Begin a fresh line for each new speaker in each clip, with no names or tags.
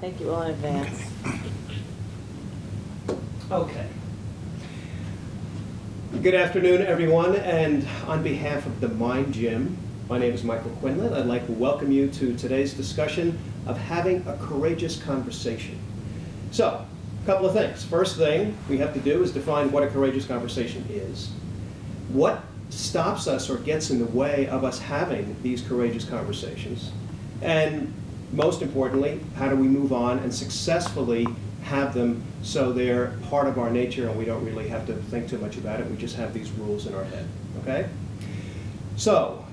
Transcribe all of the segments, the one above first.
Thank you all in advance.
Okay. Good afternoon, everyone, and on behalf of the Mind Gym, my name is Michael Quinlan. I'd like to welcome you to today's discussion of having a courageous conversation. So, a couple of things. First thing we have to do is define what a courageous conversation is. What stops us or gets in the way of us having these courageous conversations? And most importantly, how do we move on and successfully have them so they're part of our nature and we don't really have to think too much about it. We just have these rules in our head, okay? So,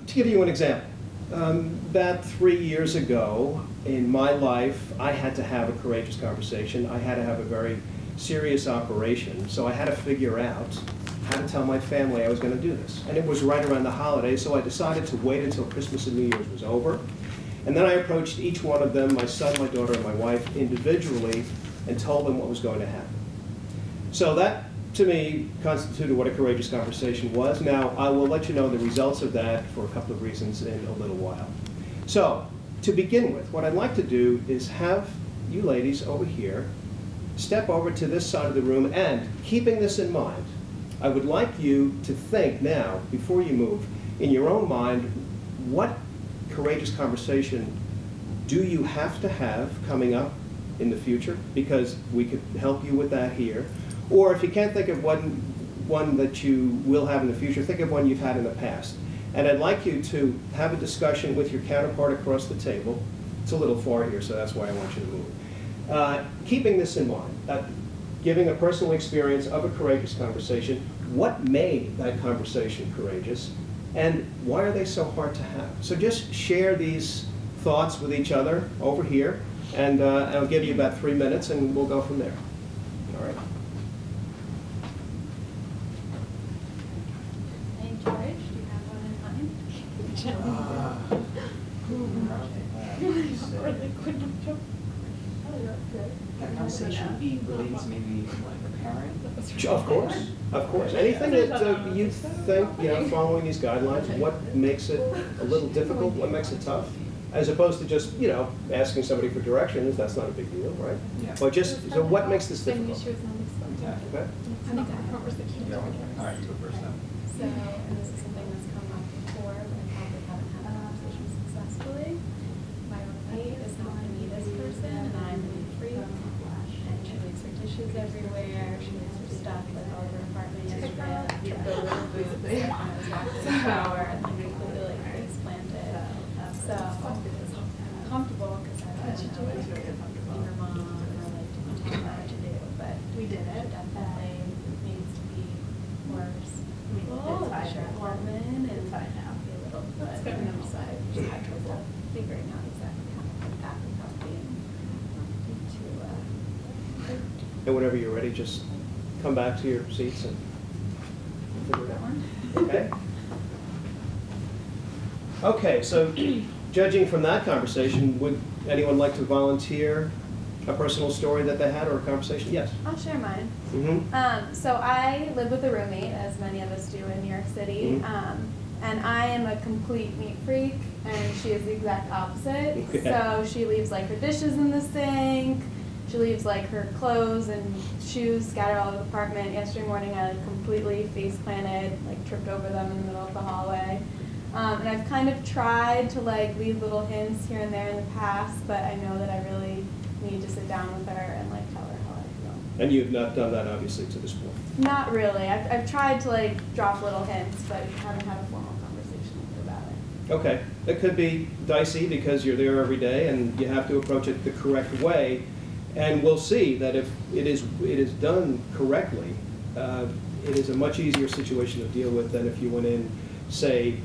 to give you an example, about 3 years ago in my life, I had to have a courageous conversation. I had to have a very serious operation, so I had to figure out how to tell my family I was going to do this. And it was right around the holidays, so I decided to wait until Christmas and New Year's was over. And then I approached each one of them, my son, my daughter, and my wife, individually, and told them what was going to happen. So that, to me, constituted what a courageous conversation was. Now, I will let you know the results of that for a couple of reasons in a little while. So, to begin with, what I'd like to do is have you ladies over here step over to this side of the room, and keeping this in mind, I would like you to think now, before you move, in your own mind, what courageous conversation do you have to have coming up in the future? Because we could help you with that here. Or if you can't think of one that you will have in the future, think of one you've had in the past. And I'd like you to have a discussion with your counterpart across the table. It's a little far here, so that's why I want you to move. Keeping this in mind, giving a personal experience of a courageous conversation, what made that conversation courageous? And why are they so hard to have? So just share these thoughts with each other over here, and I'll give you about 3 minutes, and we'll go from there. All right.
Hey, George, do you have one in mind?
That conversation be related to maybe like a parent?
Of course, of course. Anything that you think, following these guidelines, what makes it a little difficult, what makes it tough? As opposed to just, asking somebody for directions, that's not a big deal, right?
Yeah.
But just, so what makes this difficult?
Yeah.
Okay.
All right, you go first then.
So, and this is something that's come up before, but I probably haven't had a conversation successfully. My roommate is not a neatest person, and I'm a neat freak. And she leaves her dishes everywhere. She leaves her stuff like all over her apartment yesterday. I tripped over her boots when I was walking in the shower, and like completely like face planted. So it's uncomfortable because I don't know if being her mom or like didn't tell her what to do, but we did it. Definitely needs to be more responsible, share apartment, and be a little bit on the side. We just had trouble figuring out exactly how to put that without being too.
And whenever you're ready, just come back to your seats and figure it out. Okay? Okay, so judging from that conversation, would anyone like to volunteer a personal story that they had or a conversation? Yes.
I'll share mine.
Mm-hmm.
So I live with a roommate, as many of us do in New York City.
Mm-hmm.
And I am a complete neat freak, and she is the exact opposite.
Okay.
So she leaves like her dishes in the sink. She leaves like her clothes and shoes scattered all over the apartment. Yesterday morning I like completely face planted, like tripped over them in the middle of the hallway. And I've kind of tried to like leave little hints here and there in the past, but I know that I really need to sit down with her and like tell her how I feel.
And you've not done that, obviously, to this point.
Not really. I've tried to like drop little hints, but haven't had a formal conversation with her about it.
Okay. It could be dicey because you're there every day and you have to approach it the correct way. And we'll see that if it is done correctly, it is a much easier situation to deal with than if you went in, say,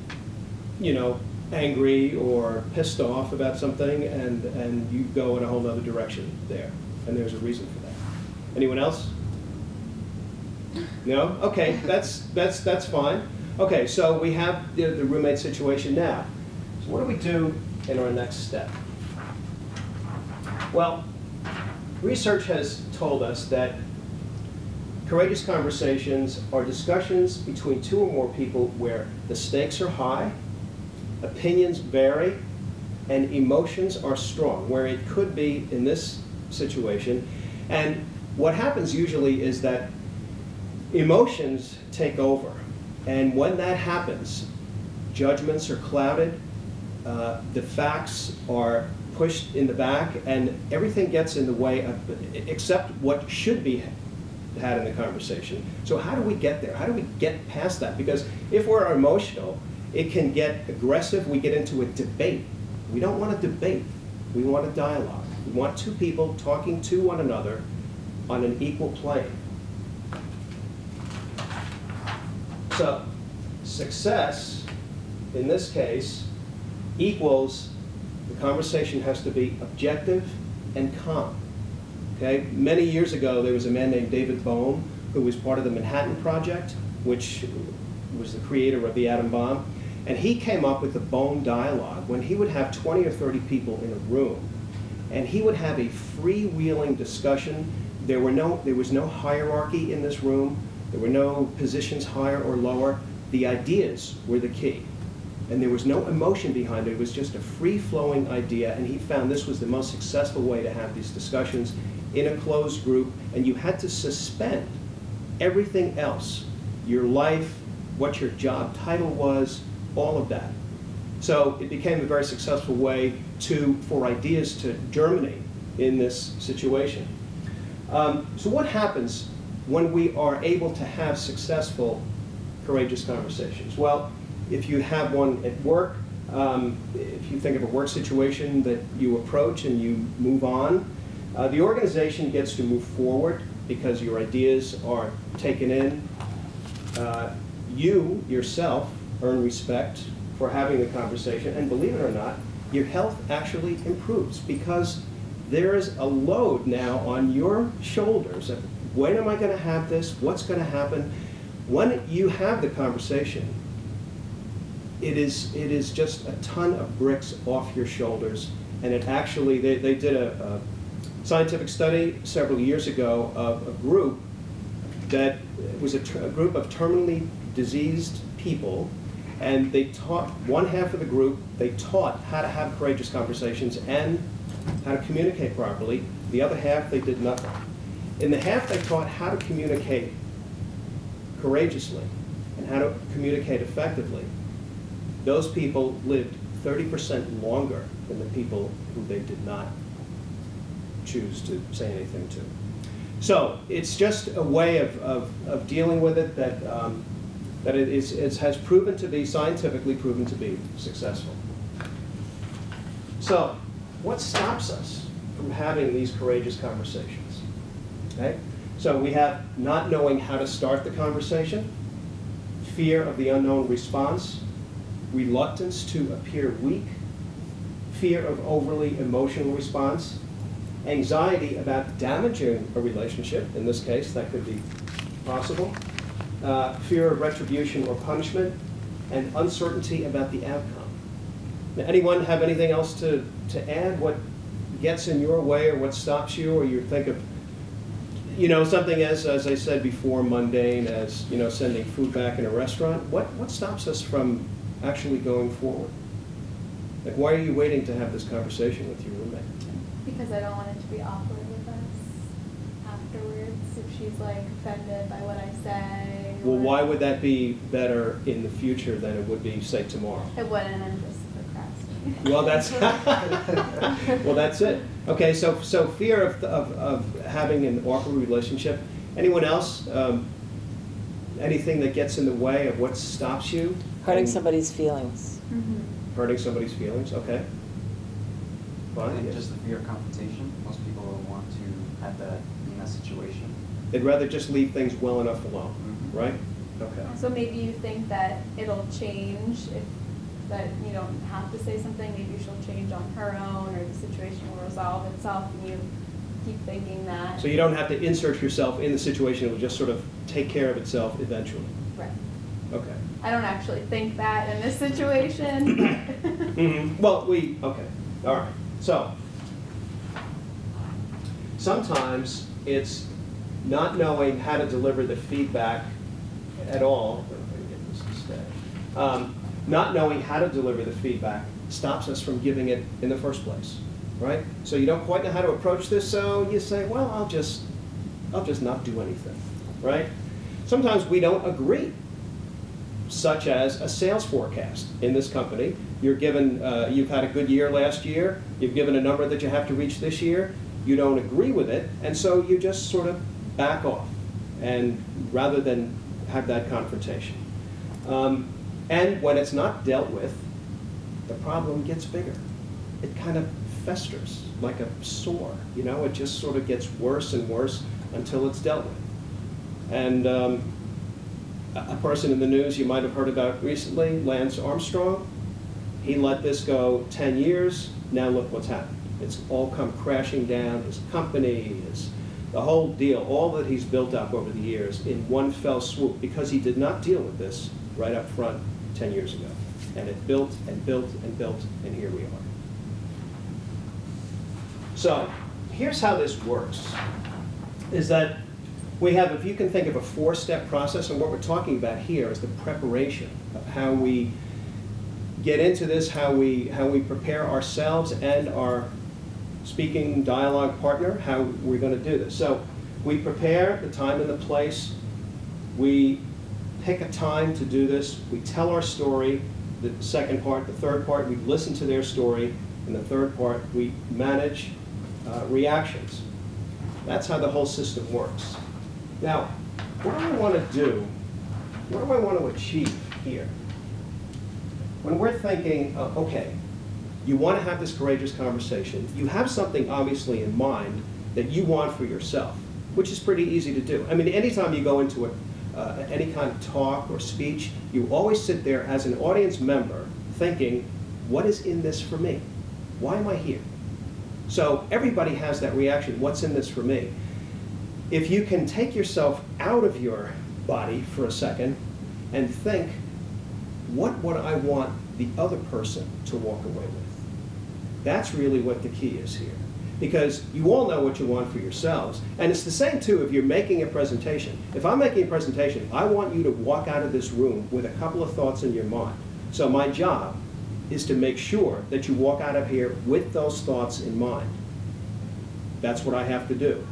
angry or pissed off about something, and you go in a whole other direction there. And there's a reason for that. Anyone else? No? Okay, that's fine. Okay, so we have the roommate situation now. So what do we do in our next step? Well, research has told us that courageous conversations are discussions between two or more people where the stakes are high, opinions vary, and emotions are strong, where it could be in this situation. And what happens usually is that emotions take over. And when that happens, judgments are clouded, the facts are pushed in the back, and everything gets in the way of, except what should be had in the conversation. So how do we get there? How do we get past that? Because if we're emotional, it can get aggressive. We get into a debate. We don't want to debate. We want a dialogue. We want two people talking to one another on an equal plane. So success, in this case, equals the conversation has to be objective and calm. Okay? Many years ago, there was a man named David Bohm who was part of the Manhattan Project, which was the creator of the atom bomb. And he came up with the Bohm dialogue when he would have 20 or 30 people in a room. And he would have a freewheeling discussion. There was no hierarchy in this room. There were no positions higher or lower. The ideas were the key. And there was no emotion behind it. It was just a free-flowing idea. And he found this was the most successful way to have these discussions in a closed group. And you had to suspend everything else, your life, what your job title was, all of that. So it became a very successful way for ideas to germinate in this situation. So what happens when we are able to have successful, courageous conversations? Well, if you have one at work, if you think of a work situation that you approach and you move on, the organization gets to move forward because your ideas are taken in. You, yourself, earn respect for having the conversation, and believe it or not, your health actually improves because there is a load now on your shoulders of when am I going to have this, what's going to happen. When you have the conversation, it is just a ton of bricks off your shoulders, and it actually, they did a scientific study several years ago of a group that was a group of terminally diseased people, and they taught, one half of the group, they taught how to have courageous conversations and how to communicate properly. The other half, they did nothing. In the half they taught how to communicate courageously and how to communicate effectively, those people lived 30% longer than the people who they did not choose to say anything to. So it's just a way of dealing with it that it has proven to be, scientifically proven to be successful. So what stops us from having these courageous conversations? Okay? So we have not knowing how to start the conversation, fear of the unknown response, reluctance to appear weak, fear of overly emotional response, anxiety about damaging a relationship, in this case that could be possible, fear of retribution or punishment, and uncertainty about the outcome. Now, anyone have anything else to add? What gets in your way, or what stops you, or you think of, you know, something as I said before, mundane as, you know, sending food back in a restaurant? What stops us from actually going forward? Like, why are you waiting to have this conversation with your roommate?
Because I don't want it to be awkward with us afterwards, if she's like offended by what I say.
Well, why would that be better in the future than it would be, say, tomorrow?
It wouldn't, I'm just procrastinating.
Well, that's well, that's it. Okay, so fear of having an awkward relationship. Anyone else? Anything that gets in the way of what stops you?
Hurting somebody's feelings.
Mm-hmm.
Hurting somebody's feelings. Okay.
I
Fine.
think
Yes.
just the fear of confrontation. Most people will want to have that in that situation.
They'd rather just leave things well enough alone,
Mhm.
right? Okay.
So maybe you think that it'll change, if that you don't have to say something, maybe she'll change on her own, or the situation will resolve itself, and you keep thinking that.
So you don't have to insert yourself in the situation, it will just sort of take care of itself eventually.
Right.
Okay.
I don't actually think that in this situation, but.
Mm-hmm. Well, okay, all right. So, sometimes it's not knowing how to deliver the feedback at all. If I can get this to stay. Not knowing how to deliver the feedback stops us from giving it in the first place, right? So you don't quite know how to approach this, so you say, well, I'll just not do anything, right? Sometimes we don't agree, such as a sales forecast in this company. You're given, you've had a good year last year, you've given a number that you have to reach this year, you don't agree with it, and so you just sort of back off, and rather than have that confrontation. And when it's not dealt with, the problem gets bigger. It kind of festers like a sore, you know, it just sort of gets worse and worse until it's dealt with. And a person in the news you might have heard about recently, Lance Armstrong, he let this go 10 years, now look what's happened. It's all come crashing down, his company, the whole deal, all that he's built up over the years in one fell swoop because he did not deal with this right up front 10 years ago. And it built and built and built, and here we are. So here's how this works, is that we have, if you can think of a 4-step process, and what we're talking about here is the preparation of how we get into this, how we prepare ourselves and our speaking dialogue partner, how we're going to do this. So we prepare the time and the place. We pick a time to do this. We tell our story, the second part. The third part, we listen to their story. And the third part, we manage reactions. That's how the whole system works. Now, what do I want to do? What do I want to achieve here? When we're thinking, okay, you want to have this courageous conversation, you have something obviously in mind that you want for yourself, which is pretty easy to do. I mean, anytime you go into any kind of talk or speech, you always sit there as an audience member thinking, what is in this for me? Why am I here? So everybody has that reaction, what's in this for me? If you can take yourself out of your body for a second and think, what would I want the other person to walk away with? That's really what the key is here. Because you all know what you want for yourselves. And it's the same, too, if you're making a presentation. If I'm making a presentation, I want you to walk out of this room with a couple of thoughts in your mind. So my job is to make sure that you walk out of here with those thoughts in mind. That's what I have to do.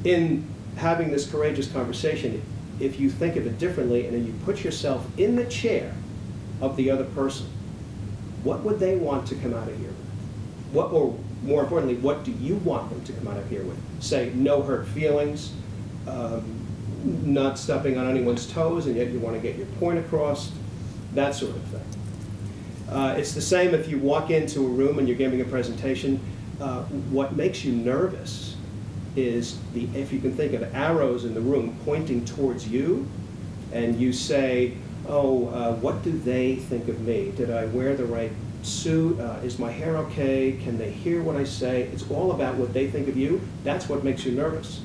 In having this courageous conversation, if you think of it differently and then you put yourself in the chair of the other person, what would they want to come out of here with? What, or more importantly, what do you want them to come out of here with? Say, no hurt feelings, not stepping on anyone's toes, and yet you want to get your point across, that sort of thing. It's the same if you walk into a room and you're giving a presentation. What makes you nervous is, if you can think of arrows in the room pointing towards you, and you say, oh, what do they think of me? Did I wear the right suit? Is my hair okay? Can they hear what I say? It's all about what they think of you. That's what makes you nervous.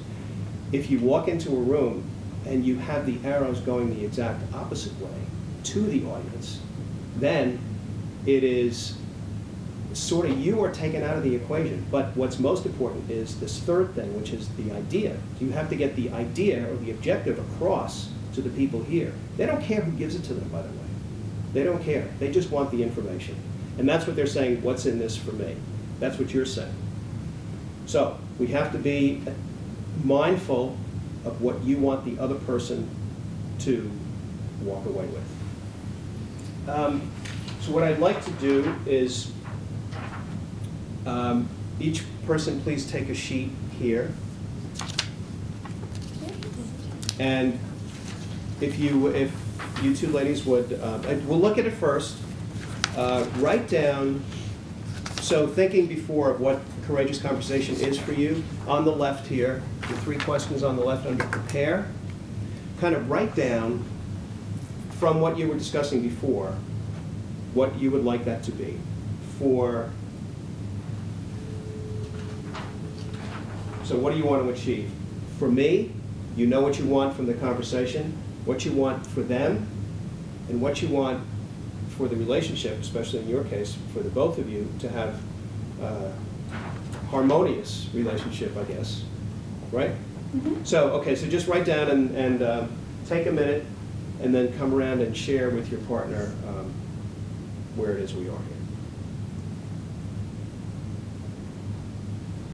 If you walk into a room and you have the arrows going the exact opposite way to the audience, then it is sort of you are taken out of the equation. But what's most important is this third thing, which is the idea. You have to get the idea or the objective across to the people here. They don't care who gives it to them, by the way. They don't care. They just want the information. And that's what they're saying, what's in this for me? That's what you're saying. So we have to be mindful of what you want the other person to walk away with. So what I'd like to do is each person please take a sheet here. And if you two ladies would, we'll look at it first. Write down, so thinking before of what courageous conversation is for you, on the left here, the 3 questions on the left under prepare, kind of write down from what you were discussing before, what you would like that to be. So what do you want to achieve? For me, you know what you want from the conversation, what you want for them, and what you want for the relationship, especially in your case, for the both of you, to have a harmonious relationship, I guess, right? Mm-hmm. So, okay, so just write down and take a minute, and then come around and share with your partner where it is we are here.